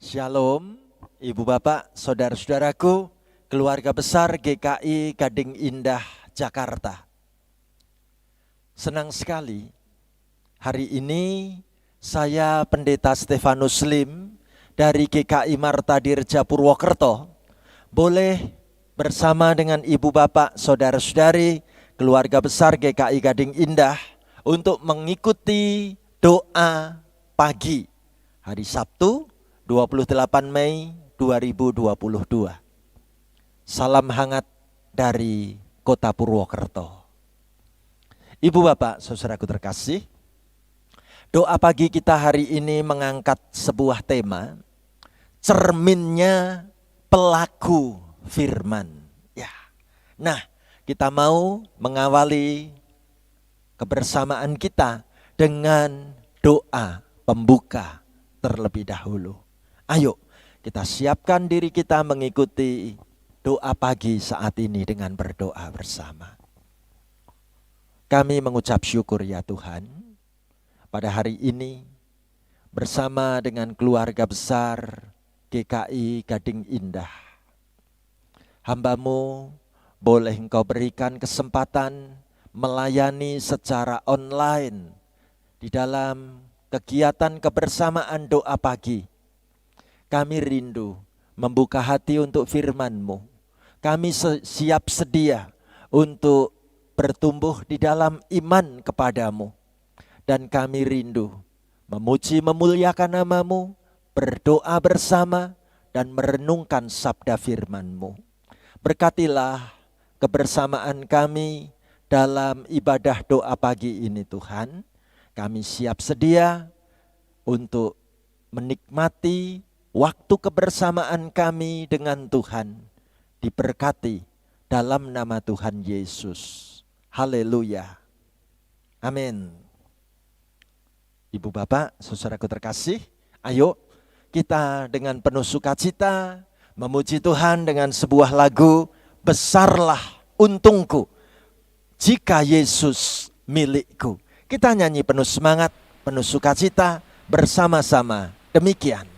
Shalom, Ibu Bapak, Saudara-saudaraku, keluarga besar GKI Gading Indah, Jakarta. Senang sekali, hari ini saya Pendeta Stefanus Lim dari GKI Marta Dirja Purwokerto, boleh bersama dengan Ibu Bapak, Saudara-saudari, keluarga besar GKI Gading Indah untuk mengikuti doa pagi hari Sabtu 28 Mei 2022. Salam hangat dari Kota Purwokerto. Ibu Bapak, saudaraku terkasih, doa pagi kita hari ini mengangkat sebuah tema, cerminnya pelaku firman. Ya. Nah, kita mau mengawali kebersamaan kita dengan doa pembuka terlebih dahulu. Ayo kita siapkan diri kita mengikuti doa pagi saat ini dengan berdoa bersama. Kami mengucap syukur ya Tuhan, pada hari ini bersama dengan keluarga besar GKI Gading Indah. Hamba-Mu boleh Engkau berikan kesempatan melayani secara online di dalam kegiatan kebersamaan doa pagi. Kami rindu membuka hati untuk firman-Mu. Kami siap sedia untuk bertumbuh di dalam iman kepadamu. Dan kami rindu memuji memuliakan nama-Mu, berdoa bersama dan merenungkan sabda firman-Mu. Berkatilah kebersamaan kami dalam ibadah doa pagi ini Tuhan. Kami siap sedia untuk menikmati waktu kebersamaan kami dengan Tuhan, diberkati dalam nama Tuhan Yesus. Haleluya. Amin. Ibu Bapak, saudaraku terkasih, ayo kita dengan penuh sukacita memuji Tuhan dengan sebuah lagu, Besarlah Untungku Jika Yesus Milikku. Kita nyanyi penuh semangat, penuh sukacita bersama-sama. Demikian.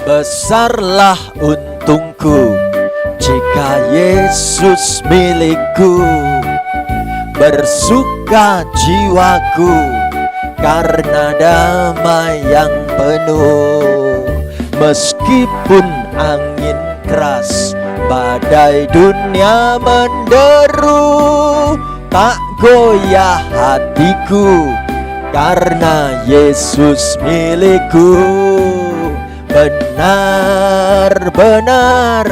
Besarlah untungku jika Yesus milikku, bersuka jiwaku karena damai yang penuh. Meskipun angin keras, badai dunia menderu, tak goyah hatiku karena Yesus milikku. Benar-benar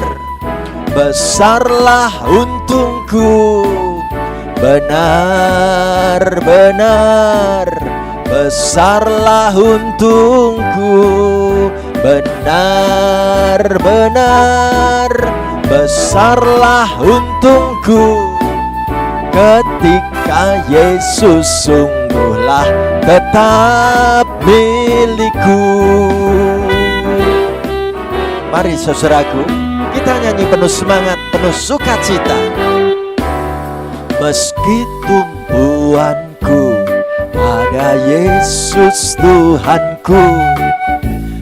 besarlah untungku, benar-benar besarlah untungku, benar-benar besarlah untungku ketika Yesus sungguhlah tetap milikku. Mari saudaraku, kita nyanyi penuh semangat, penuh sukacita. Meski tumpuanku pada Yesus Tuhanku,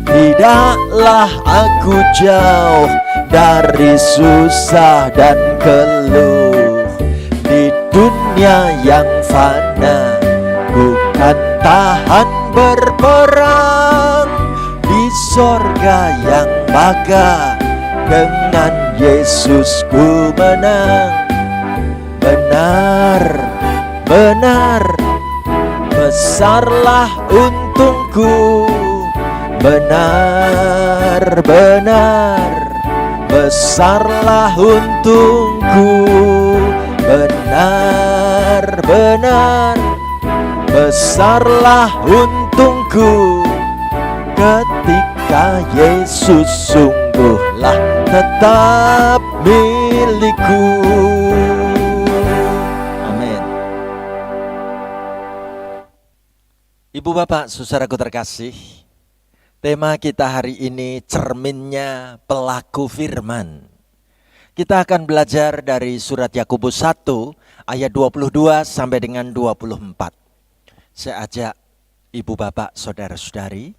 tidaklah aku jauh dari susah dan keluh. Di dunia yang fana, ku kan tahan berperang. Di sorga yang maka dengan Yesus ku menang. Benar-benar besarlah untungku, benar-benar besarlah untungku, benar-benar besarlah untungku ketika Yesus sungguhlah tetap milikku. Amin. Ibu Bapak, saudaraku terkasih, tema kita hari ini cerminnya pelaku firman. Kita akan belajar dari surat Yakobus 1 ayat 22 sampai dengan 24. Saya ajak ibu bapak saudara-saudari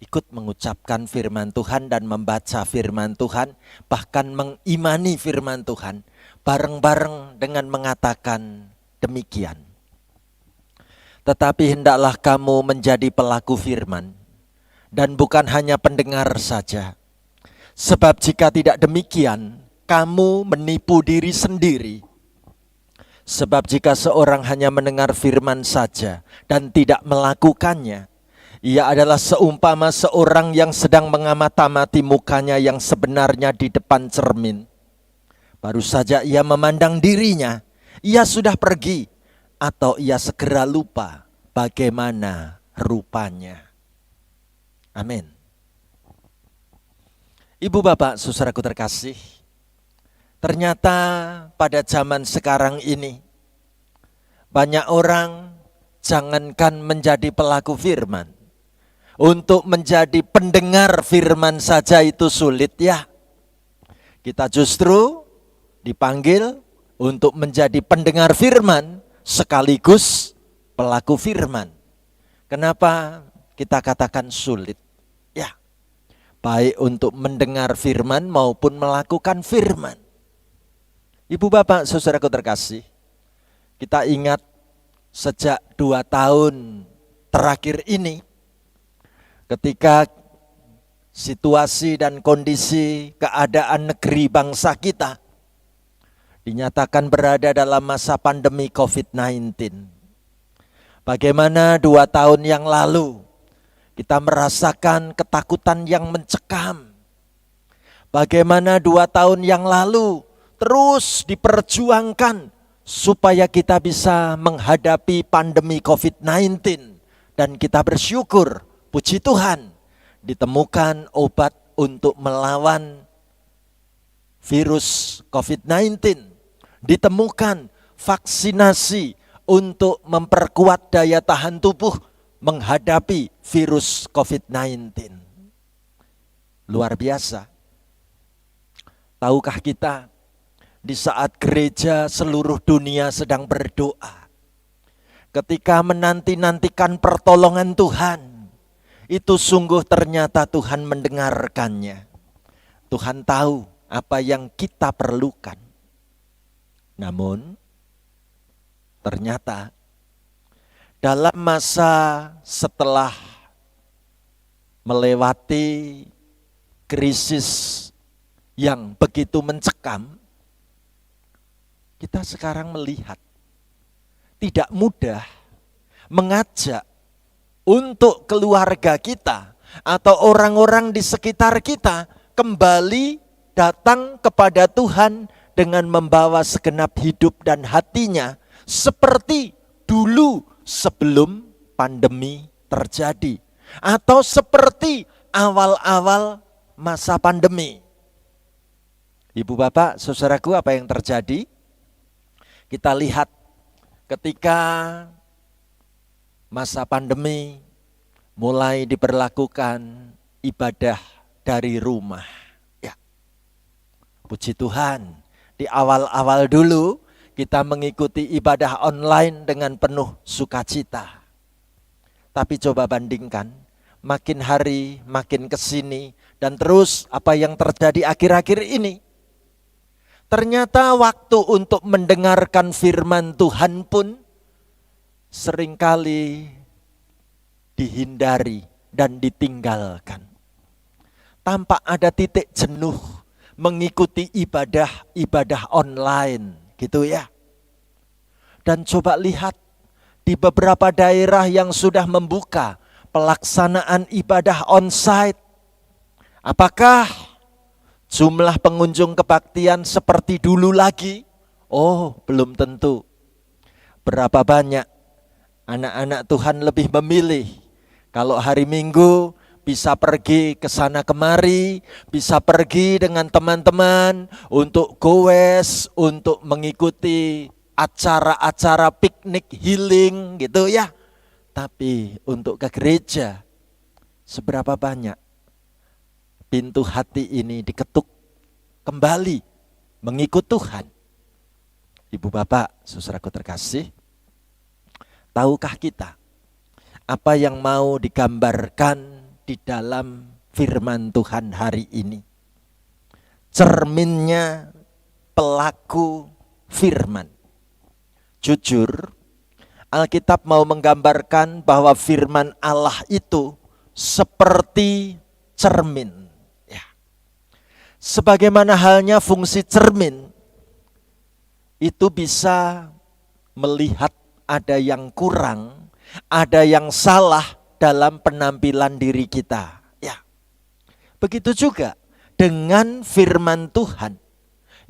ikut mengucapkan firman Tuhan dan membaca firman Tuhan, bahkan mengimani firman Tuhan bareng-bareng dengan mengatakan demikian. Tetapi hendaklah kamu menjadi pelaku firman dan bukan hanya pendengar saja. Sebab jika tidak demikian, kamu menipu diri sendiri. Sebab jika seorang hanya mendengar firman saja dan tidak melakukannya, ia adalah seumpama seorang yang sedang mengamati mukanya yang sebenarnya di depan cermin. Baru saja ia memandang dirinya, ia sudah pergi, atau ia segera lupa bagaimana rupanya. Amin. Ibu bapak saudaraku terkasih, ternyata pada zaman sekarang ini banyak orang jangankan menjadi pelaku firman, untuk menjadi pendengar firman saja itu sulit ya. Kita justru dipanggil untuk menjadi pendengar firman sekaligus pelaku firman. Kenapa kita katakan sulit? Ya, baik untuk mendengar firman maupun melakukan firman. Ibu bapak saudaraku terkasih, kita ingat sejak 2 tahun terakhir ini, ketika situasi dan kondisi keadaan negeri bangsa kita dinyatakan berada dalam masa pandemi COVID-19. Bagaimana 2 tahun yang lalu kita merasakan ketakutan yang mencekam. Bagaimana 2 tahun yang lalu terus diperjuangkan supaya kita bisa menghadapi pandemi COVID-19. Dan kita bersyukur, puji Tuhan, ditemukan obat untuk melawan virus COVID-19. Ditemukan vaksinasi untuk memperkuat daya tahan tubuh menghadapi virus COVID-19. Luar biasa. Tahukah kita, di saat gereja seluruh dunia sedang berdoa, ketika menanti-nantikan pertolongan Tuhan, itu sungguh ternyata Tuhan mendengarkannya. Tuhan tahu apa yang kita perlukan. Namun, ternyata dalam masa setelah melewati krisis yang begitu mencekam, kita sekarang melihat tidak mudah mengajak untuk keluarga kita atau orang-orang di sekitar kita kembali datang kepada Tuhan dengan membawa segenap hidup dan hatinya seperti dulu sebelum pandemi terjadi, atau seperti awal-awal masa pandemi. Ibu bapak saudaraku, apa yang terjadi? Kita lihat ketika masa pandemi mulai diberlakukan ibadah dari rumah. Ya, puji Tuhan, di awal-awal dulu kita mengikuti ibadah online dengan penuh sukacita. Tapi coba bandingkan, makin hari makin kesini, dan terus apa yang terjadi akhir-akhir ini. Ternyata waktu untuk mendengarkan firman Tuhan pun seringkali dihindari dan ditinggalkan. Tampak ada titik jenuh mengikuti ibadah online, gitu ya. Dan coba lihat di beberapa daerah yang sudah membuka pelaksanaan ibadah onsite, apakah jumlah pengunjung kebaktian seperti dulu lagi? Oh, belum tentu. Berapa banyak anak-anak Tuhan lebih memilih kalau hari Minggu bisa pergi ke sana kemari, bisa pergi dengan teman-teman untuk goes, untuk mengikuti acara-acara piknik healing gitu ya. Tapi untuk ke gereja, seberapa banyak pintu hati ini diketuk kembali mengikut Tuhan. Ibu bapak, saudaraku terkasih, tahukah kita apa yang mau digambarkan di dalam firman Tuhan hari ini? Cerminnya pelaku firman. Jujur, Alkitab mau menggambarkan bahwa firman Allah itu seperti cermin. Ya. Sebagaimana halnya fungsi cermin, itu bisa melihat ada yang kurang, ada yang salah dalam penampilan diri kita. Ya. Begitu juga dengan firman Tuhan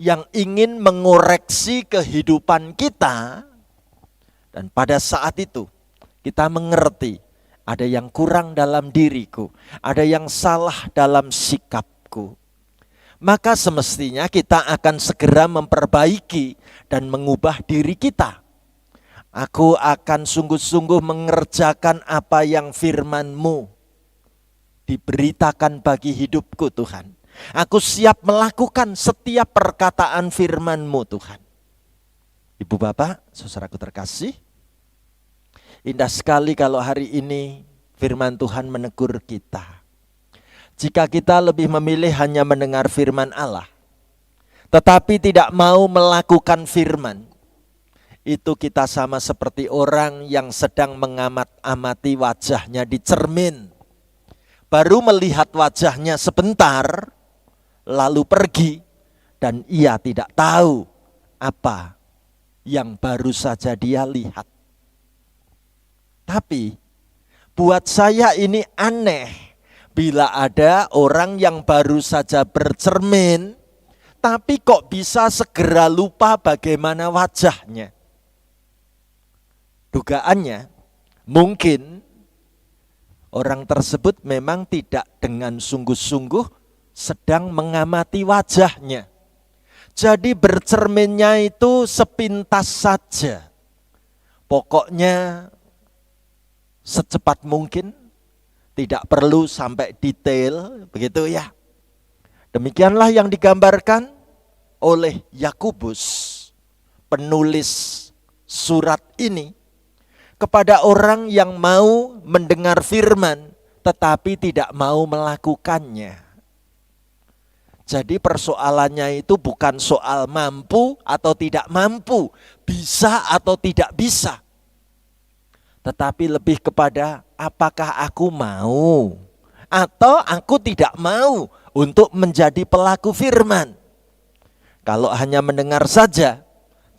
yang ingin mengoreksi kehidupan kita, dan pada saat itu kita mengerti ada yang kurang dalam diriku, ada yang salah dalam sikapku. Maka semestinya kita akan segera memperbaiki dan mengubah diri kita. Aku akan sungguh-sungguh mengerjakan apa yang firman-Mu diberitakan bagi hidupku Tuhan. Aku siap melakukan setiap perkataan firman-Mu Tuhan. Ibu bapak, saudaraku terkasih, indah sekali kalau hari ini firman Tuhan menegur kita. Jika kita lebih memilih hanya mendengar firman Allah, tetapi tidak mau melakukan firman, itu kita sama seperti orang yang sedang mengamat-amati wajahnya di cermin. Baru melihat wajahnya sebentar, lalu pergi, dan ia tidak tahu apa yang baru saja dia lihat. Tapi buat saya ini aneh, bila ada orang yang baru saja bercermin, tapi kok bisa segera lupa bagaimana wajahnya. Dugaannya mungkin orang tersebut memang tidak dengan sungguh-sungguh sedang mengamati wajahnya. Jadi bercerminnya itu sepintas saja. Pokoknya secepat mungkin, tidak perlu sampai detail, begitu ya. Demikianlah yang digambarkan oleh Yakobus, penulis surat ini, kepada orang yang mau mendengar firman tetapi tidak mau melakukannya. Jadi persoalannya itu bukan soal mampu atau tidak mampu, bisa atau tidak bisa, tetapi lebih kepada apakah aku mau atau aku tidak mau untuk menjadi pelaku firman. Kalau hanya mendengar saja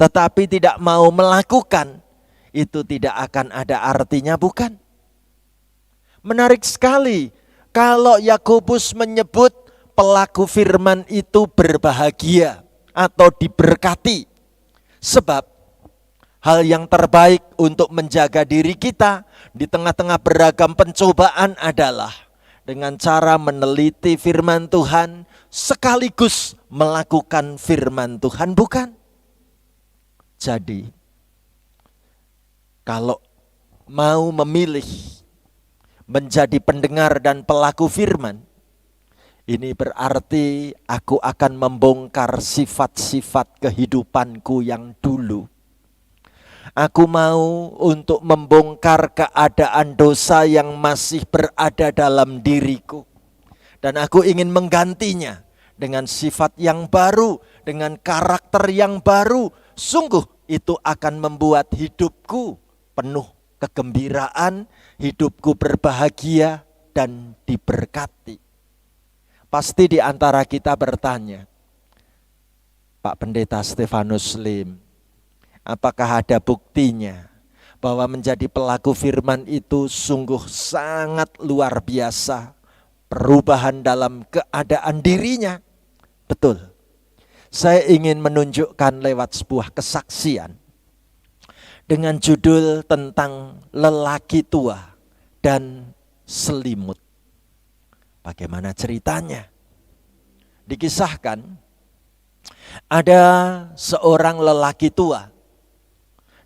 tetapi tidak mau melakukan, itu tidak akan ada artinya, bukan? Menarik sekali kalau Yakobus menyebut pelaku firman itu berbahagia atau diberkati. Sebab hal yang terbaik untuk menjaga diri kita di tengah-tengah beragam pencobaan adalah dengan cara meneliti firman Tuhan sekaligus melakukan firman Tuhan, bukan? Jadi kalau mau memilih menjadi pendengar dan pelaku firman, ini berarti aku akan membongkar sifat-sifat kehidupanku yang dulu. Aku mau untuk membongkar keadaan dosa yang masih berada dalam diriku. Dan aku ingin menggantinya dengan sifat yang baru, dengan karakter yang baru. Sungguh itu akan membuat hidupku penuh kegembiraan, hidupku berbahagia dan diberkati. Pasti di antara kita bertanya, Pak Pendeta Stefanus Lim, apakah ada buktinya bahwa menjadi pelaku firman itu sungguh sangat luar biasa, perubahan dalam keadaan dirinya? Betul. Saya ingin menunjukkan lewat sebuah kesaksian dengan judul tentang lelaki tua dan selimut. Bagaimana ceritanya? Dikisahkan ada seorang lelaki tua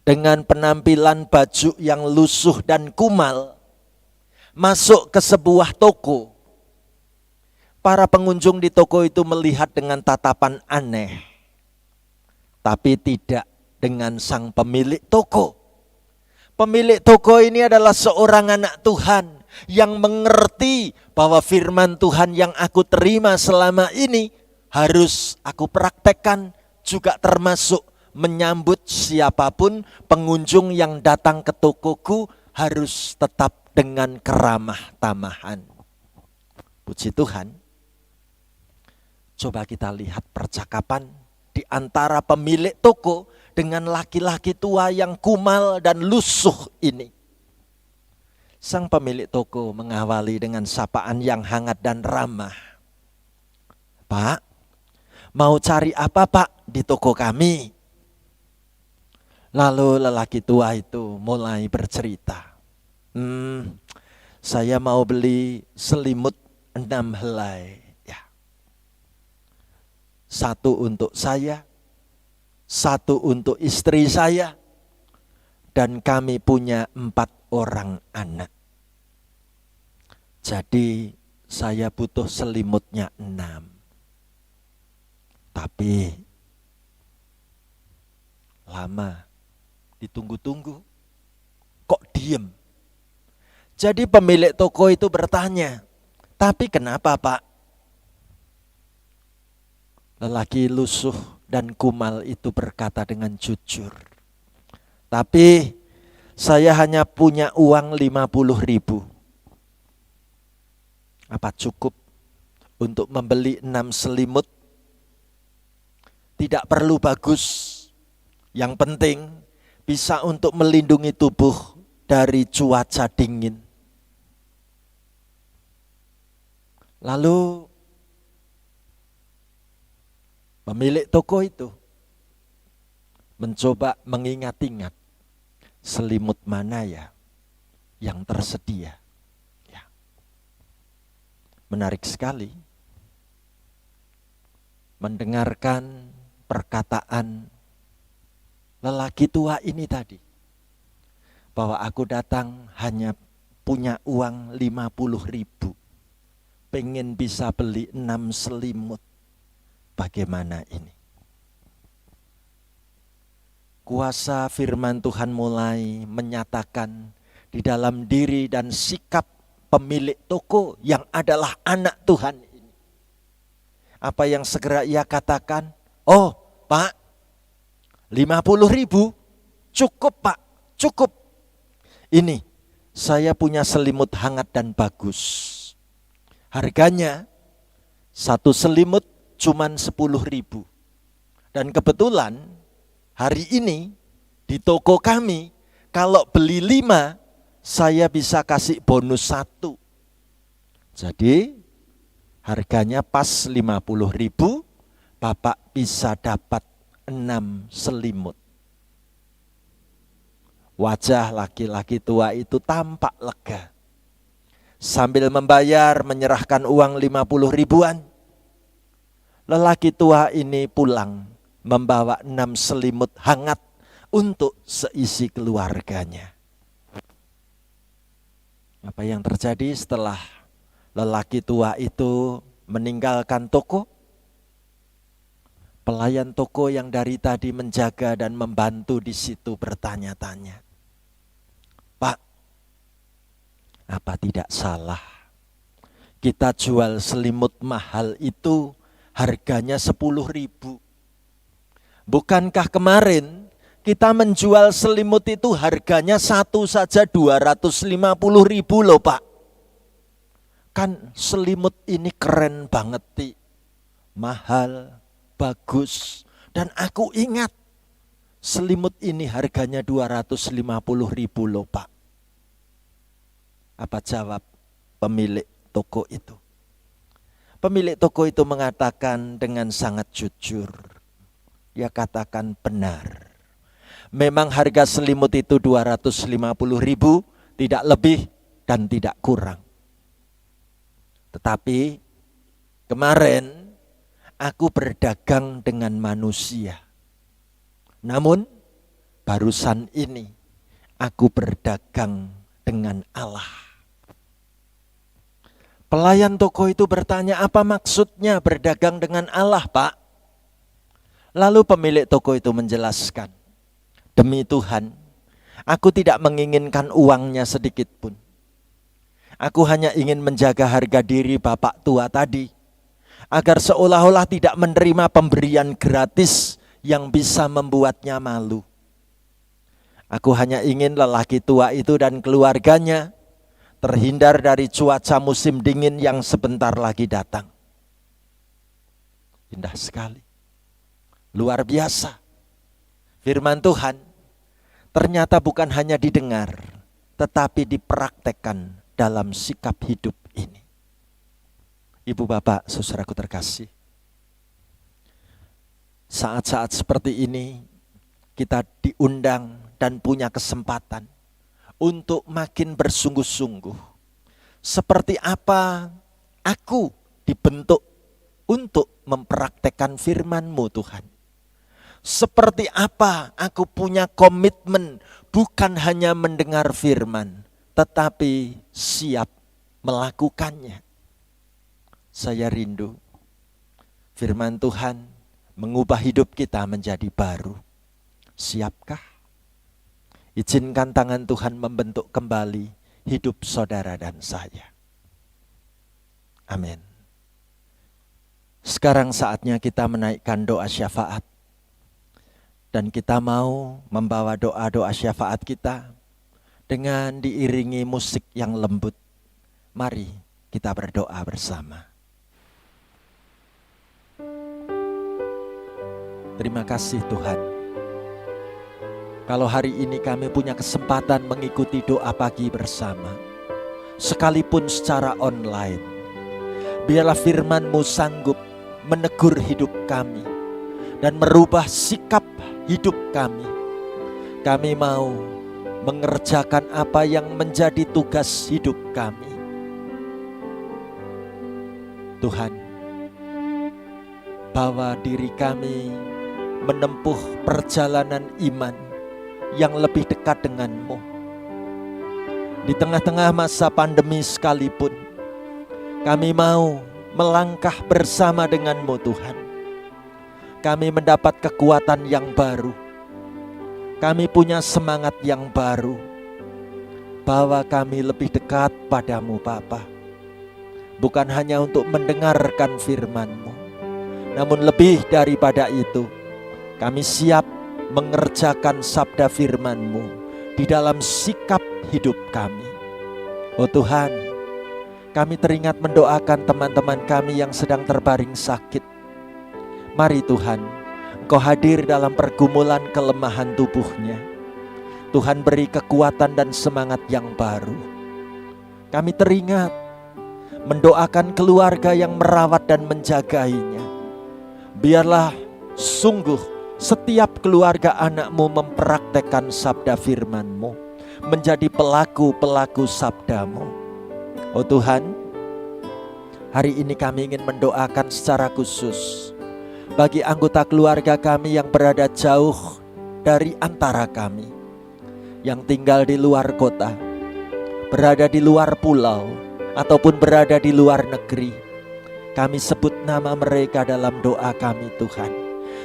dengan penampilan baju yang lusuh dan kumal masuk ke sebuah toko. Para pengunjung di toko itu melihat dengan tatapan aneh. tapi tidak dengan sang pemilik toko. Pemilik toko ini adalah seorang anak Tuhan yang mengerti bahwa firman Tuhan yang aku terima selama ini harus aku praktekkan, juga termasuk menyambut siapapun pengunjung yang datang ke tokoku harus tetap dengan keramah tamahan. Puji Tuhan. Coba kita lihat percakapan di antara pemilik toko dengan laki-laki tua yang kumal dan lusuh ini. Sang pemilik toko mengawali dengan sapaan yang hangat dan ramah. Pak, mau cari apa Pak di toko kami? Lalu lelaki tua itu mulai bercerita. Saya mau beli selimut 6 helai. Ya. 1 untuk saya, 1 untuk istri saya, dan kami punya 4 orang anak. Jadi saya butuh selimutnya 6. Tapi lama ditunggu-tunggu, kok diem? Jadi pemilik toko itu bertanya, tapi kenapa Pak? Lelaki lusuh dan kumal itu berkata dengan jujur, tapi saya hanya punya uang 50.000. Apa cukup untuk membeli 6 selimut? Tidak perlu bagus, yang penting bisa untuk melindungi tubuh dari cuaca dingin. Lalu pemilik toko itu mencoba mengingat-ingat selimut mana ya yang tersedia. Ya. Menarik sekali mendengarkan perkataan lelaki tua ini tadi, bahwa aku datang hanya punya uang 50.000, pengen bisa beli 6 selimut. Bagaimana ini? Kuasa firman Tuhan mulai menyatakan di dalam diri dan sikap pemilik toko yang adalah anak Tuhan ini. Apa yang segera ia katakan? Oh Pak, 50.000 cukup Pak, cukup. Ini saya punya selimut hangat dan bagus. Harganya 1 selimut cuman 10.000. Dan kebetulan hari ini di toko kami kalau beli 5 saya bisa kasih bonus 1. Jadi harganya pas 50.000, Bapak bisa dapat 6 selimut. Wajah laki-laki tua itu tampak lega. Sambil membayar, menyerahkan uang 50.000-an. Lelaki tua ini pulang membawa 6 selimut hangat untuk seisi keluarganya. Apa yang terjadi setelah lelaki tua itu meninggalkan toko? Pelayan toko yang dari tadi menjaga dan membantu di situ bertanya-tanya, Pak, apa tidak salah kita jual selimut mahal itu harganya 10.000? Bukankah kemarin kita menjual selimut itu harganya 1 saja 250.000 loh Pak? Kan selimut ini keren banget, Ti. Mahal, bagus, dan aku ingat selimut ini harganya 250.000 loh Pak. Apa jawab pemilik toko itu? Pemilik toko itu mengatakan dengan sangat jujur. Dia katakan benar. Memang harga selimut itu 250.000, tidak lebih dan tidak kurang. Tetapi kemarin aku berdagang dengan manusia. Namun barusan ini aku berdagang dengan Allah. Pelayan toko itu bertanya, apa maksudnya berdagang dengan Allah, Pak? Lalu pemilik toko itu menjelaskan, demi Tuhan, aku tidak menginginkan uangnya sedikit pun. Aku hanya ingin menjaga harga diri bapak tua tadi, agar seolah-olah tidak menerima pemberian gratis yang bisa membuatnya malu. Aku hanya ingin lelaki tua itu dan keluarganya terhindar dari cuaca musim dingin yang sebentar lagi datang. Indah sekali. Luar biasa. Firman Tuhan ternyata bukan hanya didengar, tetapi dipraktekkan dalam sikap hidup ini. Ibu bapak, saudaraku terkasih, saat-saat seperti ini kita diundang dan punya kesempatan untuk makin bersungguh-sungguh. Seperti apa aku dibentuk untuk mempraktekkan firman-Mu Tuhan. Seperti apa aku punya komitmen bukan hanya mendengar firman, tetapi siap melakukannya. Saya rindu firman Tuhan mengubah hidup kita menjadi baru. Siapkah? Izinkan tangan Tuhan membentuk kembali hidup saudara dan saya. Amin. Sekarang saatnya kita menaikkan doa syafaat. Dan kita mau membawa doa-doa syafaat kita dengan diiringi musik yang lembut. Mari kita berdoa bersama. Terima kasih Tuhan. Kalau hari ini kami punya kesempatan mengikuti doa pagi bersama, sekalipun secara online, biarlah firman-Mu sanggup menegur hidup kami dan merubah sikap hidup kami. Kami mau mengerjakan apa yang menjadi tugas hidup kami. Tuhan, bawa diri kami menempuh perjalanan iman yang lebih dekat dengan-Mu. Di tengah-tengah masa pandemi sekalipun, kami mau melangkah bersama dengan-Mu Tuhan. Kami mendapat kekuatan yang baru. Kami punya semangat yang baru. Bawa kami lebih dekat padamu Bapa. Bukan hanya untuk mendengarkan firman-Mu, namun lebih daripada itu, kami siap mengerjakan sabda firman-Mu di dalam sikap hidup kami. Oh Tuhan, kami teringat mendoakan teman-teman kami yang sedang terbaring sakit. Mari Tuhan, Engkau hadir dalam pergumulan kelemahan tubuhnya. Tuhan beri kekuatan dan semangat yang baru. Kami teringat mendoakan keluarga yang merawat dan menjagainya. Biarlah sungguh setiap keluarga anak-Mu mempraktekkan sabda firman-Mu, menjadi pelaku-pelaku sabda-Mu. Oh Tuhan, hari ini kami ingin mendoakan secara khusus bagi anggota keluarga kami yang berada jauh dari antara kami, yang tinggal di luar kota, berada di luar pulau, ataupun berada di luar negeri. Kami sebut nama mereka dalam doa kami Tuhan,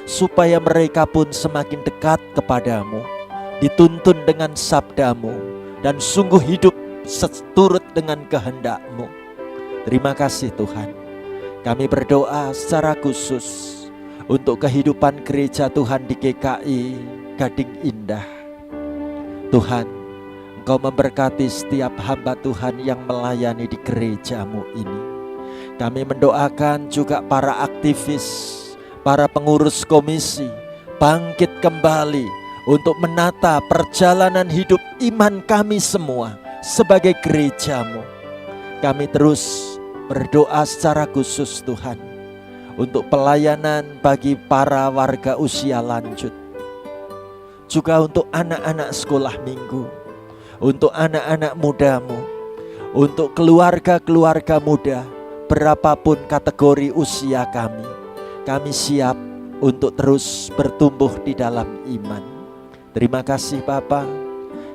supaya mereka pun semakin dekat kepadamu, dituntun dengan sabdamu, dan sungguh hidup seturut dengan kehendak-Mu. Terima kasih Tuhan. Kami berdoa secara khusus untuk kehidupan gereja Tuhan di GKI Gading Indah. Tuhan, Engkau memberkati setiap hamba Tuhan yang melayani di gereja-Mu ini. Kami mendoakan juga para aktivis, para pengurus komisi, bangkit kembali untuk menata perjalanan hidup iman kami semua sebagai gereja-Mu. Kami terus berdoa secara khusus Tuhan, untuk pelayanan bagi para warga usia lanjut, juga untuk anak-anak sekolah minggu, untuk anak-anak muda-Mu, untuk keluarga-keluarga muda, berapapun kategori usia kami. Kami siap untuk terus bertumbuh di dalam iman. Terima kasih Bapa.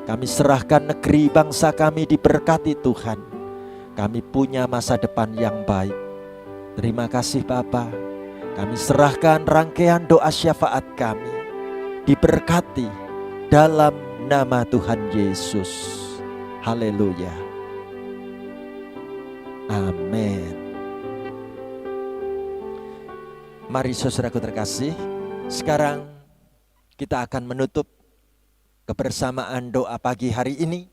Kami serahkan negeri bangsa kami diberkati Tuhan. Kami punya masa depan yang baik. Terima kasih Bapa. Kami serahkan rangkaian doa syafaat kami, diberkati dalam nama Tuhan Yesus. Haleluya. Amin. Mari saudaraku terkasih, sekarang kita akan menutup kebersamaan doa pagi hari ini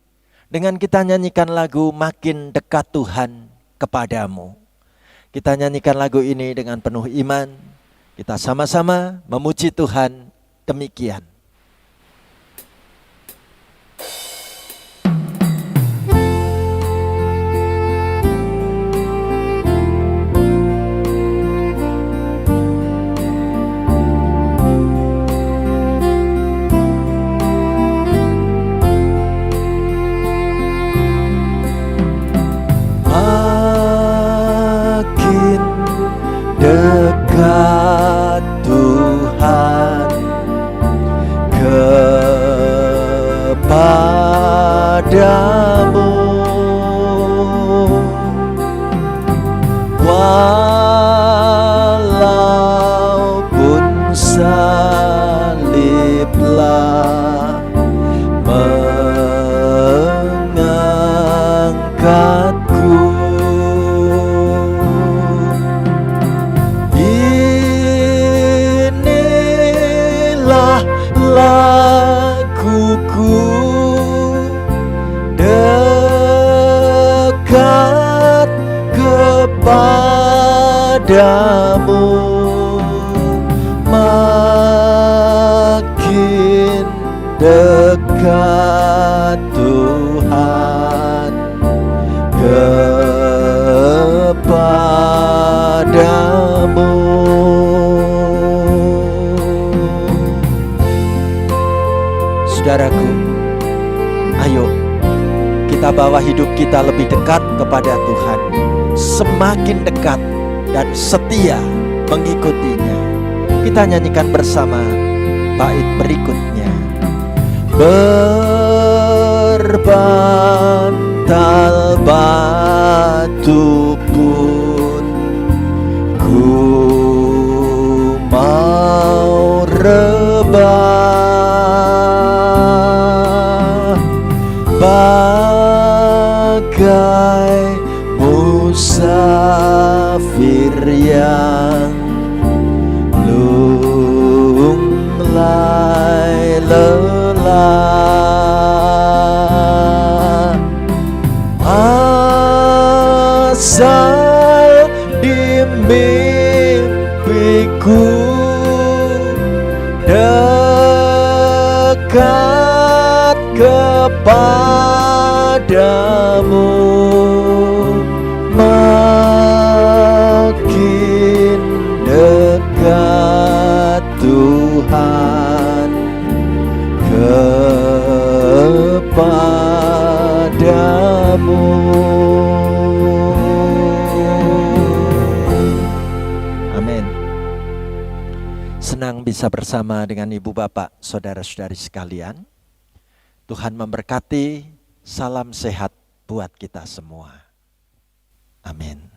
dengan kita nyanyikan lagu Makin Dekat Tuhan Kepadamu. Kita nyanyikan lagu ini dengan penuh iman. Kita sama-sama memuji Tuhan demikian. Dekat Tuhan kepadamu, walaupun saliblah mengangkatku. Laguku dekat kepadamu, makin dekat Tuhan kepadamu. Saudaraku, ayo kita bawa hidup kita lebih dekat kepada Tuhan, semakin dekat dan setia mengikutinya. Kita nyanyikan bersama bait berikutnya. Berbantal batu pun ku mau rebah, bagai musafir yang lunglai lelah, asal di mimpiku dekat kepadamu, makin dekat Tuhan kepadamu. Amin. Senang bisa bersama dengan Ibu Bapak, saudara-saudari sekalian. Tuhan memberkati, salam sehat buat kita semua. Amin.